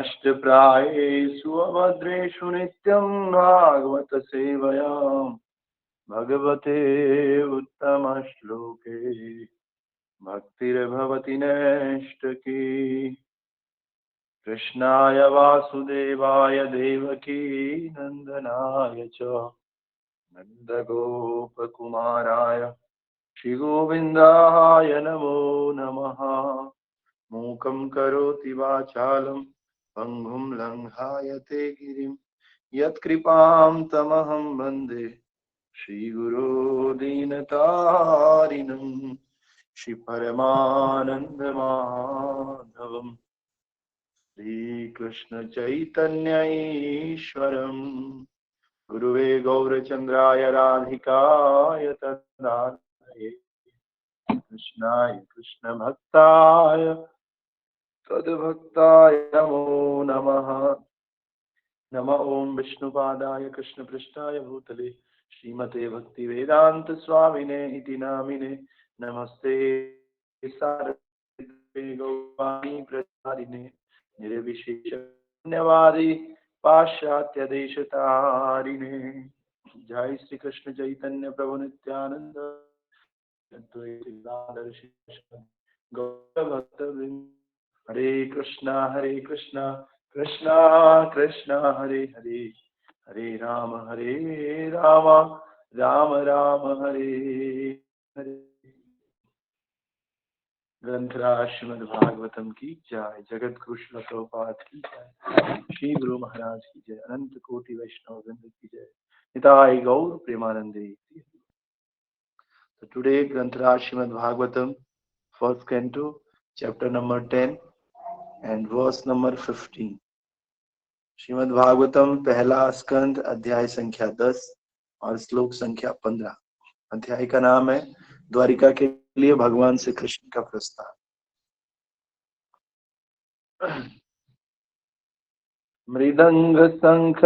नष्टप्रायेषु अभद्रेषु नित्यं भागवत सेवया भगवते उत्तमश्लोके भक्तिर्भवति नैष्टकी। कृष्णाय वासुदेवाय देवकी नन्दनाय च नन्दगोपकुमाराय श्रीगोविन्दाय नमो नमः। मूकं करोति वाचालं पङ्गुं लङ्घायते गिरिं यत्कृपां तमहं वन्दे श्रीगुरो दीनतारिणं श्रीपरमानन्दमाधवम् श्रीकृष्णचैतन्य ईश्वरम् गुरुवे गौरचन्द्राय राधिकाय तदालये कृष्णाय कृष्णभक्ताय तद्भक्ताय नमो नमः। नमः ओं विष्णुपादाय कृष्णपृष्ठाय भूतले श्रीमते भक्तिवेदांत स्वामिने इति नामिने नमस्ते सारस्वते गौरवाणी प्रचारिणे निर्विशेषण्यवादी पाश्चात्य देशतारिणे। जय श्री कृष्ण चैतन्य प्रभु नित्यानंद गौरभक्तवृंद। हरे कृष्णा कृष्णा कृष्णा हरे हरे हरे राम राम राम हरे हरे। ग्रंथराज श्रीमद् भागवतम की जय। जगत गुरु श्रील प्रभुपाद की जय। श्री गुरु महाराज की जय। अनंत कोटि वैष्णव वृंद की जय। निताय गौर प्रेमानंदे। So today Grantaraj Srimad Bhagavatam, first canto, chapter number 10 and verse number 15. Shrimad Bhagavatam पहला स्कंद अध्याय संख्या 10 और श्लोक संख्या 15। अध्याय का नाम है द्वारिका के लिए भगवान श्री कृष्ण का प्रस्ताव। मृदंग शंख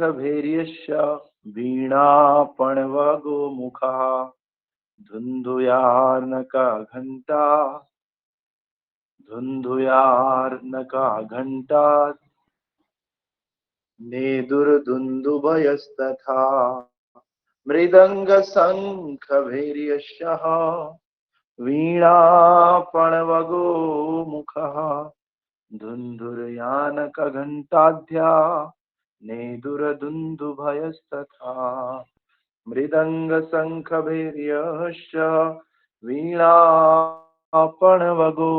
भैर्यश्च वीणा पणव गोमुखा धुंधुयार्नका घंटा नेदुर्दुन्दुभयस्तथा। मृदंग शंख भैर्यश्च वीणा पणवगो मुखः धुंधुरयानक घंटाध्या नेदुरदुन्दुभयस्तथा। मृदंग शंख भैर्यश्च वीणा पणवगो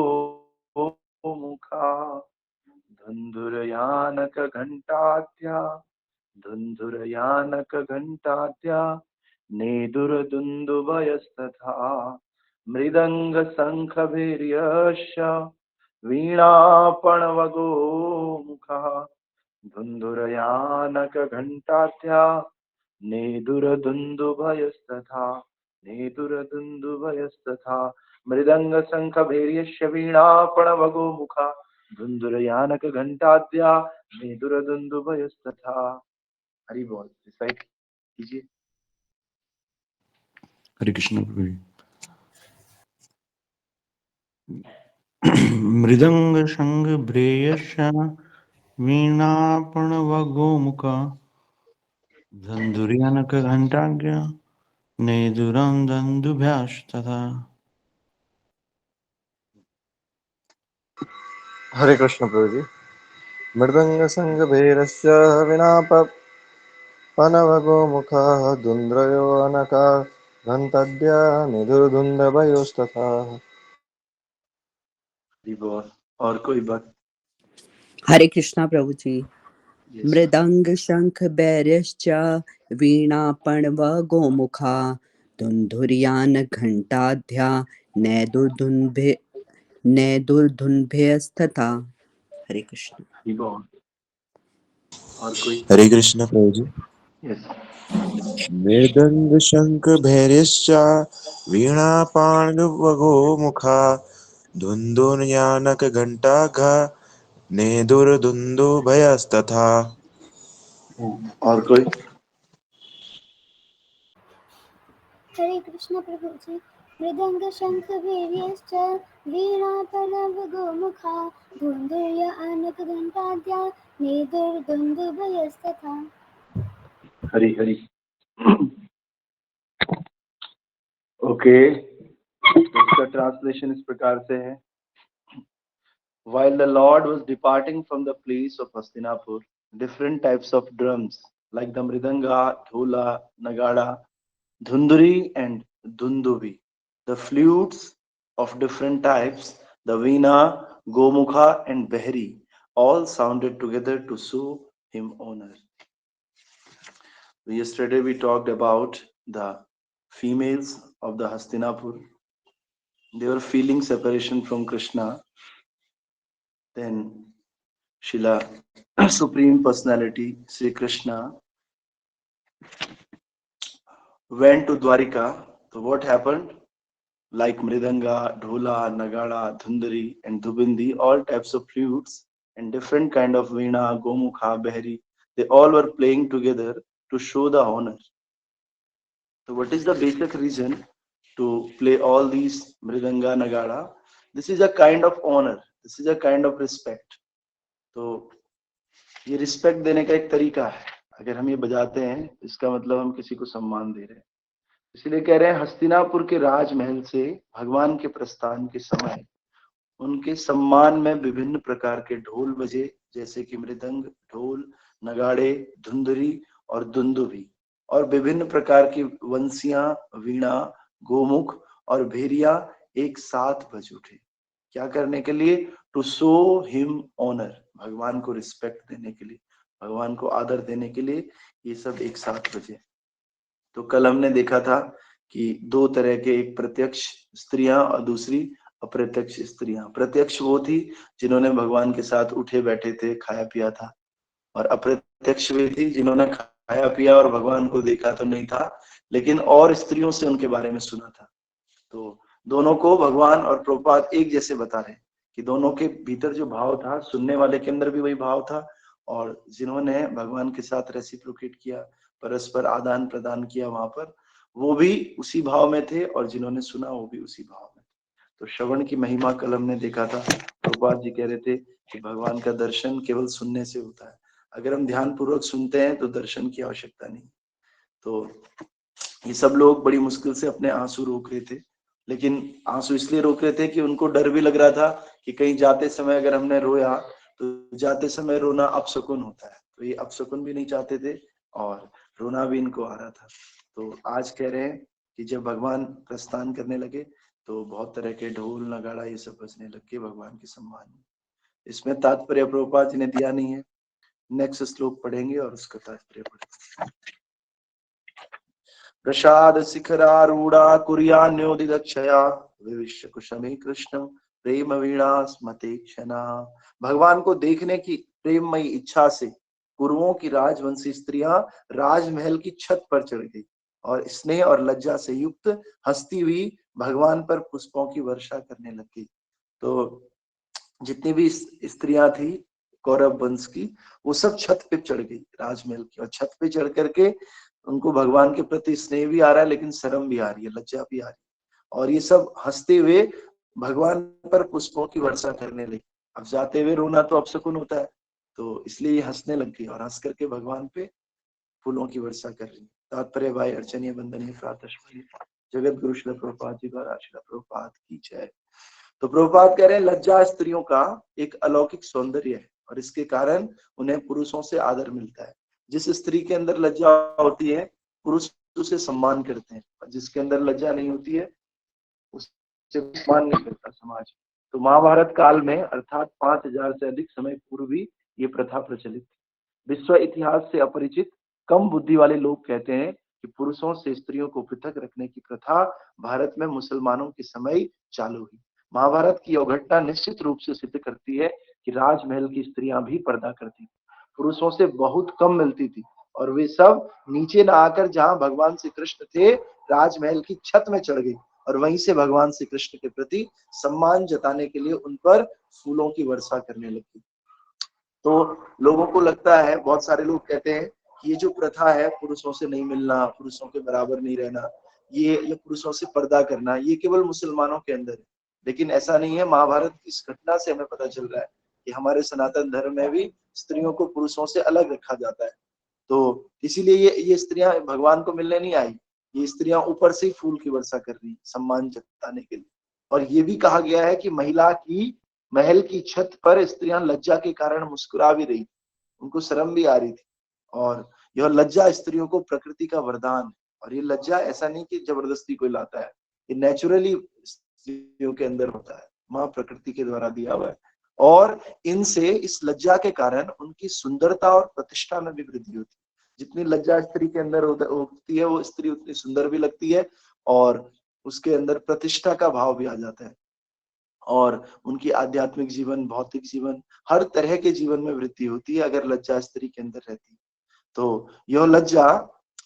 मुखा धुंधुरयानक घंटाद्या नेदुरदुन्दुभयस्तथा। मृदंग शंख भैर्यश्च वीणा पणवगो मुखः धुंधुरयानक घंटाद्या नेदुरदुन्दुभयस्तथा। मृदंग शंख भैर्यश्च वीणा पणवगो मुखा धुंधुरयानक घंटाद्या नेदुरदुन्दुभयस्तथा। हरि बोल। रिसाइट कीजिए। हरे कृष्ण। मृदंग शंग भ्रेयश वीणा प्रणवगोमुख धंधुर्यानक घंटाज्ञ नेदुरं दन्दुभ्यास्तथा। हरे कृष्ण प्रभु जी। मृदंग संग भैरश्च विनापनवगो मुखा दुंद्रयो अनका घंटाद्या निधुर्धुंदभयोस्तथा। और कोई बात? हरे कृष्णा प्रभु जी। yes, मृदंग शंख बैरश्च वीणा पणव गोमुखा धुंधुर्यान घंटाध्या नैदुर्धुन्भ्यस्तथा। हरे कृष्ण। हरि बोल। और कोई? हरे कृष्ण प्रभु जी। यस। मृदंग शंख भैरश्च वीणापाणवगो मुखा धुंधुर्यानक घंटाघा नेदुर्दुन्दुभयस्तथा। और कोई? हरे कृष्ण प्रभु जी। मृदंग शंख भैर्यश्च वीणापणव गोमुखा धुंधुर्य आनक घंटाद्या नेदुर्दुन्दुभयस्तथा। हरि हरि। ओके, इसका ट्रांसलेशन इस प्रकार से है। While the Lord was departing from the place of Hastinapur, different types of drums like the mridanga, thola, nagada, dhunduri and dundubi, the flutes of different types, the veena, gomukha and behri, all sounded together to show him honor. Yesterday we talked about the females of the Hastinapur. They were feeling separation from Krishna. Then Shila Supreme Personality Sri Krishna went to Dwarika. So what happened? Like mridanga, dhola, nagada, dhundari and dhubindi, all types of flutes and different kind of veena, gomukha, behri, they all were playing together to show the honor. So what is the basic reason to play all these mridanga, nagada? This is a kind of honor. This is a kind of respect. तो ये respect देने का एक तरीका है। अगर हम ये बजाते हैं इसका मतलब हम किसी को सम्मान दे रहे हैं। इसलिए कह रहे हैं हस्तिनापुर के राजमहल से भगवान के प्रस्थान के समय उनके सम्मान में विभिन्न प्रकार के ढोल बजे, जैसे कि मृदंग, ढोल, नगाड़े, धुंधरी और दुंदुभी, और विभिन्न प्रकार की वंशियां, वीणा, गोमुख और भेरिया एक साथ बज उठे। क्या करने के लिए? टू शो हिम ऑनर, भगवान को रिस्पेक्ट देने के लिए, भगवान को आदर देने के लिए ये सब एक साथ बजे। तो कल हमने देखा था कि दो तरह के, एक प्रत्यक्ष स्त्रियां और दूसरी अप्रत्यक्ष स्त्रियां। प्रत्यक्ष वो थी जिन्होंने भगवान के साथ उठे बैठे थे, खाया पिया था, और अप्रत्यक्ष वे थी जिन्होंने खाया पिया और भगवान को देखा तो नहीं था, लेकिन और स्त्रियों से उनके बारे में सुना था। तो दोनों को भगवान और प्रभुपाद एक जैसे बता रहे हैं कि दोनों के भीतर जो भाव था, सुनने वाले के अंदर भी वही भाव था, और जिन्होंने भगवान के साथ रेसिप्रोकेट किया, परस्पर आदान प्रदान किया, वहां पर वो भी उसी भाव में थे, और जिन्होंने सुना वो भी उसी भाव में थे। तो श्रवण की महिमा कल हमने देखा था। प्रभुपाद जी कह रहे थे कि भगवान का दर्शन केवल सुनने से होता है। अगर हम ध्यान पूर्वक सुनते हैं तो दर्शन की आवश्यकता नहीं। तो ये सब लोग बड़ी मुश्किल से अपने आंसू रोक रहे थे, लेकिन आंसू इसलिए रोक रहे थे कि उनको डर भी लग रहा था कि कहीं जाते समय अगर हमने रोया तो जाते समय रोना अपशकुन होता है, तो ये अपशकुन भी नहीं चाहते थे और रोना भी इनको आ रहा था। तो आज कह रहे हैं कि जब भगवान प्रस्थान करने लगे तो बहुत तरह के ढोल, नगाड़ा ये सब बजने लगे भगवान के सम्मान में। इसमें तात्पर्य प्रभुपाद जी ने दिया नहीं है। नेक्स्ट श्लोक पढ़ेंगे और उसका तात्पर्य पढ़ेंगे। प्रसाद शिखरारूढ़ा कुर्यान्योदिदक्षया विविश्य कुशमे कृष्णम प्रेम वीणा स्मते क्षणा। भगवान को देखने की प्रेममयी इच्छा से कुरुओं की राजवंशी स्त्रियां राजमहल की छत पर चढ़ गई और स्नेह और लज्जा से युक्त हंसती हुई भगवान पर पुष्पों की वर्षा करने लगी। तो जितनी भी स्त्रियां थी कौरव वंश की, वो सब छत पे चढ़ गई राजमहल की, और छत पे चढ़ करके उनको भगवान के प्रति स्नेह भी आ रहा है, लेकिन शर्म भी आ रही है, लज्जा भी आ रही है, और ये सब हंसते हुए भगवान पर पुष्पों की वर्षा करने लगी। अब जाते हुए रोना तो अपशकुन होता है, तो इसलिए ये हंसने लग गई और हंस करके भगवान पे फूलों की वर्षा कर रही। तात्पर्य भाई अर्चनीय वंदनीय प्रातःस्मरणीय जगत गुरु श्रील प्रभुपाद जी द्वारा श्रील प्रभुपाद की जय। तो प्रभुपाद कह रहे हैं लज्जा स्त्रियों का एक अलौकिक सौंदर्य है और इसके कारण उन्हें पुरुषों से आदर मिलता है। जिस स्त्री के अंदर लज्जा होती है पुरुष उसे सम्मान करते हैं, और जिसके अंदर लज्जा नहीं होती है उससे सम्मान नहीं करता समाज। तो महाभारत काल में अर्थात 5000 से अधिक समय पूर्व ही ये प्रथा प्रचलित थी। विश्व इतिहास से अपरिचित कम बुद्धि वाले लोग कहते हैं कि पुरुषों से स्त्रियों को पृथक रखने की प्रथा भारत में मुसलमानों के समय चालू हुई। महाभारत की यह घटना निश्चित रूप से सिद्ध करती है कि राजमहल की स्त्रियां भी पर्दा करती थी, पुरुषों से बहुत कम मिलती थी, और वे सब नीचे न आकर जहां भगवान श्री कृष्ण थे राजमहल की छत में चढ़ गई और वहीं से भगवान श्री कृष्ण के प्रति सम्मान जताने के लिए उन पर फूलों की वर्षा करने लगी। तो लोगों को लगता है, बहुत सारे लोग कहते हैं कि ये जो प्रथा है पुरुषों से नहीं मिलना, पुरुषों के बराबर नहीं रहना, ये पुरुषों से पर्दा करना, ये केवल मुसलमानों के अंदर है, लेकिन ऐसा नहीं है। महाभारत की इस घटना से हमें पता चल रहा है कि हमारे सनातन धर्म में भी स्त्रियों को पुरुषों से अलग रखा जाता है। तो इसीलिए ये स्त्रियां भगवान को मिलने नहीं आई, ये स्त्रियां ऊपर से ही फूल की वर्षा कर रही, सम्मान जताने के लिए। और ये भी कहा गया है कि महिला की महल की छत पर स्त्रियां लज्जा के कारण मुस्कुरा भी रही, उनको शर्म भी आ रही थी। और यह लज्जा स्त्रियों को प्रकृति का वरदान है। और ये लज्जा ऐसा नहीं कि जबरदस्ती कोई लाता है, ये नेचुरली स्त्रियों के अंदर होता है, माँ प्रकृति के द्वारा दिया हुआ है। और इनसे, इस लज्जा के कारण उनकी सुंदरता और प्रतिष्ठा में भी वृद्धि होती है। जितनी लज्जा स्त्री के अंदर होती है, वो स्त्री उतनी सुंदर भी लगती है और उसके अंदर प्रतिष्ठा का भाव भी आ जाता है। और उनकी आध्यात्मिक जीवन, भौतिक जीवन, हर तरह के जीवन में वृद्धि होती है अगर लज्जा स्त्री के अंदर रहती है। तो यह लज्जा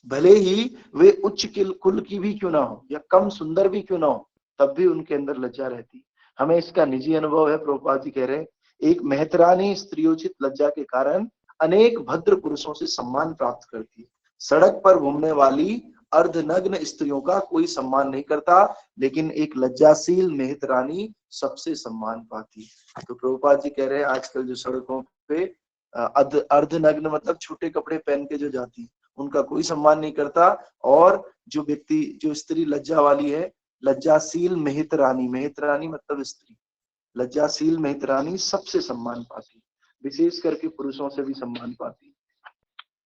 भले ही वे उच्च कुल की भी क्यों ना हो या कम सुंदर भी क्यों ना हो, तब भी उनके अंदर लज्जा रहती। हमें इसका निजी अनुभव है। प्रभुपाद जी कह रहे, एक मेहतरानी स्त्रियोचित लज्जा के कारण अनेक भद्र पुरुषों से सम्मान प्राप्त करती है। सड़क पर घूमने वाली अर्धनग्न स्त्रियों का कोई सम्मान नहीं करता, लेकिन एक लज्जाशील मेहतरानी सबसे सम्मान पाती है। तो प्रभुपाद जी कह रहे हैं, आजकल जो सड़कों पे अर्धनग्न मतलब छोटे कपड़े पहन के जो जाती, उनका कोई सम्मान नहीं करता। और जो व्यक्ति, जो स्त्री लज्जा वाली है, लज्जाशील मेहतरानी, मेहतरानी मतलब स्त्री, लज्जाशील मेहतरानी सबसे सम्मान पाती, विशेष करके पुरुषों से भी सम्मान पाती।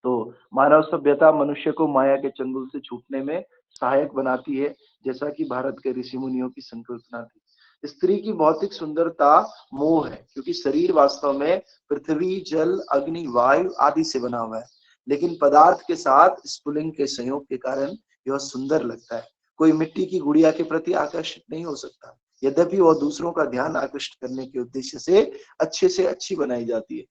तो मानव सभ्यता मनुष्य को माया के चंगुल से छूटने में सहायक बनाती है, जैसा कि भारत के ऋषि मुनियों की संकल्पना थी। स्त्री की भौतिक सुंदरता मोह है, क्योंकि शरीर वास्तव में पृथ्वी, जल, अग्नि, वायु आदि से बना हुआ है, लेकिन पदार्थ के साथ स्फुलिंग के संयोग के कारण यह सुंदर लगता है। कोई मिट्टी की गुड़िया के प्रति आकर्षित नहीं हो सकता, यद्यपि वह दूसरों का ध्यान आकृष्ट करने के उद्देश्य से अच्छी बनाई जाती है।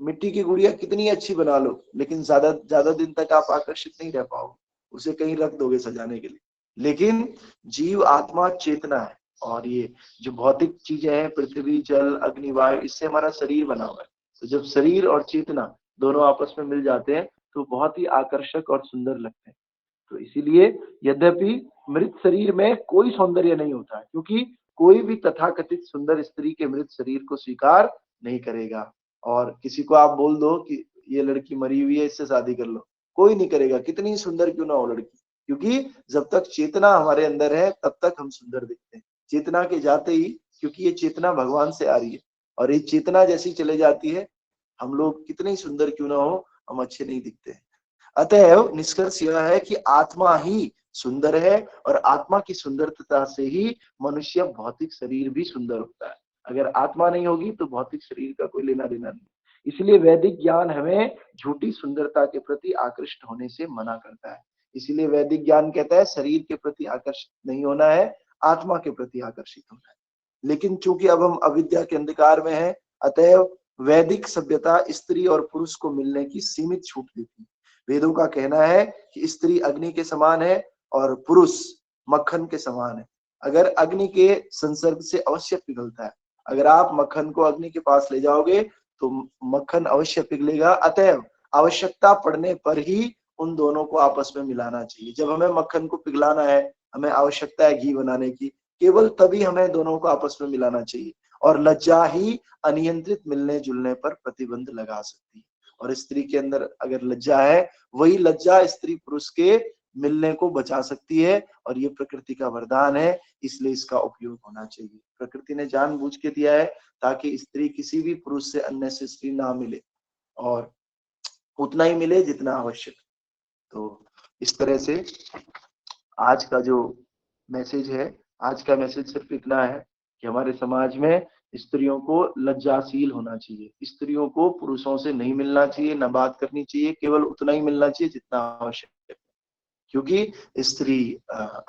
मिट्टी की गुड़िया कितनी अच्छी बना लो, लेकिन ज्यादा दिन तक आप आकर्षित नहीं रह पाओगे, उसे कहीं रख दोगे सजाने के लिए। लेकिन जीव आत्मा चेतना है, और ये जो भौतिक चीजें हैं, पृथ्वी, जल, अग्नि, वायु, इससे हमारा शरीर बना हुआ है। तो जब शरीर और चेतना दोनों आपस में मिल जाते हैं तो बहुत ही आकर्षक और सुंदर लगते हैं। तो इसीलिए यद्यपि मृत शरीर में कोई सौंदर्य नहीं होता है, क्योंकि कोई भी तथाकथित सुंदर स्त्री के मृत शरीर को स्वीकार नहीं करेगा। और किसी को आप बोल दो कि ये लड़की मरी हुई है, इससे शादी कर लो, कोई नहीं करेगा, कितनी सुंदर क्यों ना हो लड़की, क्योंकि जब तक चेतना हमारे अंदर है तब तक हम सुंदर दिखते हैं। चेतना के जाते ही, क्योंकि ये चेतना भगवान से आ रही है, और ये चेतना जैसी चले जाती है, हम लोग कितने सुंदर क्यों ना हो, हम अच्छे नहीं दिखते हैं। अतएव निष्कर्ष यह है कि आत्मा ही सुंदर है, और आत्मा की सुंदरता से ही मनुष्य भौतिक शरीर भी सुंदर होता है। अगर आत्मा नहीं होगी तो भौतिक शरीर का कोई लेना देना नहीं। इसलिए वैदिक ज्ञान हमें झूठी सुंदरता के प्रति आकृष्ट होने से मना करता है। इसीलिए वैदिक ज्ञान कहता है शरीर के प्रति आकर्षित नहीं होना है, आत्मा के प्रति आकर्षित होना है। लेकिन चूंकि अब हम अविद्या के अंधकार में हैं, अतएव वैदिक सभ्यता स्त्री और पुरुष को मिलने की सीमित छूट देती है। वेदों का कहना है कि स्त्री अग्नि के समान है और पुरुष मक्खन के समान है। अगर अग्नि के संसर्ग से अवश्य पिघलता है, अगर आप मक्खन को अग्नि के पास ले जाओगे तो मक्खन अवश्य पिघलेगा। अतएव आवश्यकता पड़ने पर ही उन दोनों को आपस में मिलाना चाहिए। जब हमें मक्खन को पिघलाना है, हमें आवश्यकता है घी बनाने की, केवल तभी हमें दोनों को आपस में मिलाना चाहिए। और लज्जा ही अनियंत्रित मिलने जुलने पर प्रतिबंध लगा सकती है। और स्त्री के अंदर अगर लज्जा है, वही लज्जा स्त्री पुरुष के मिलने को बचा सकती है, और ये प्रकृति का वरदान है, इसलिए इसका उपयोग होना चाहिए। प्रकृति ने जानबूझ के दिया है ताकि स्त्री किसी भी पुरुष से अननेसेसरी ना मिले, और उतना ही मिले जितना आवश्यक। तो इस तरह से आज का जो मैसेज है, आज का मैसेज सिर्फ इतना है कि हमारे समाज में स्त्रियों को लज्जाशील होना चाहिए, स्त्रियों को पुरुषों से नहीं मिलना चाहिए, न बात करनी चाहिए, केवल उतना ही मिलना चाहिए जितना आवश्यक है। क्योंकि स्त्री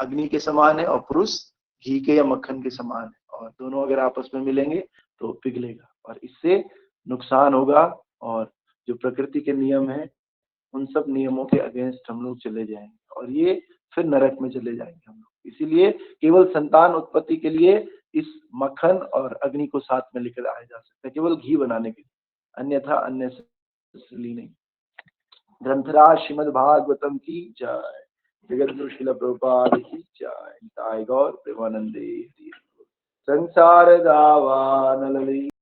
अग्नि के समान है और पुरुष घी के या मक्खन के समान है, और दोनों अगर आपस में मिलेंगे तो पिघलेगा, और इससे नुकसान होगा। और जो प्रकृति के नियम है, उन सब नियमों के अगेंस्ट हम लोग चले जाएंगे, और ये फिर नरक में चले जाएंगे हम लोग। इसीलिए केवल संतान उत्पत्ति के लिए इस मक्खन और अग्नि को साथ में लेकर आया जा सकता है, केवल घी बनाने के लिए, अन्यथा अननेसेसरी नहीं। ग्रंथराज श्रीमद् भागवतम की जय। जगद्गुरु श्रील प्रभुपाद की जय। निताय गौर प्रेमानंदे हरि बोल। संसार दावा नलली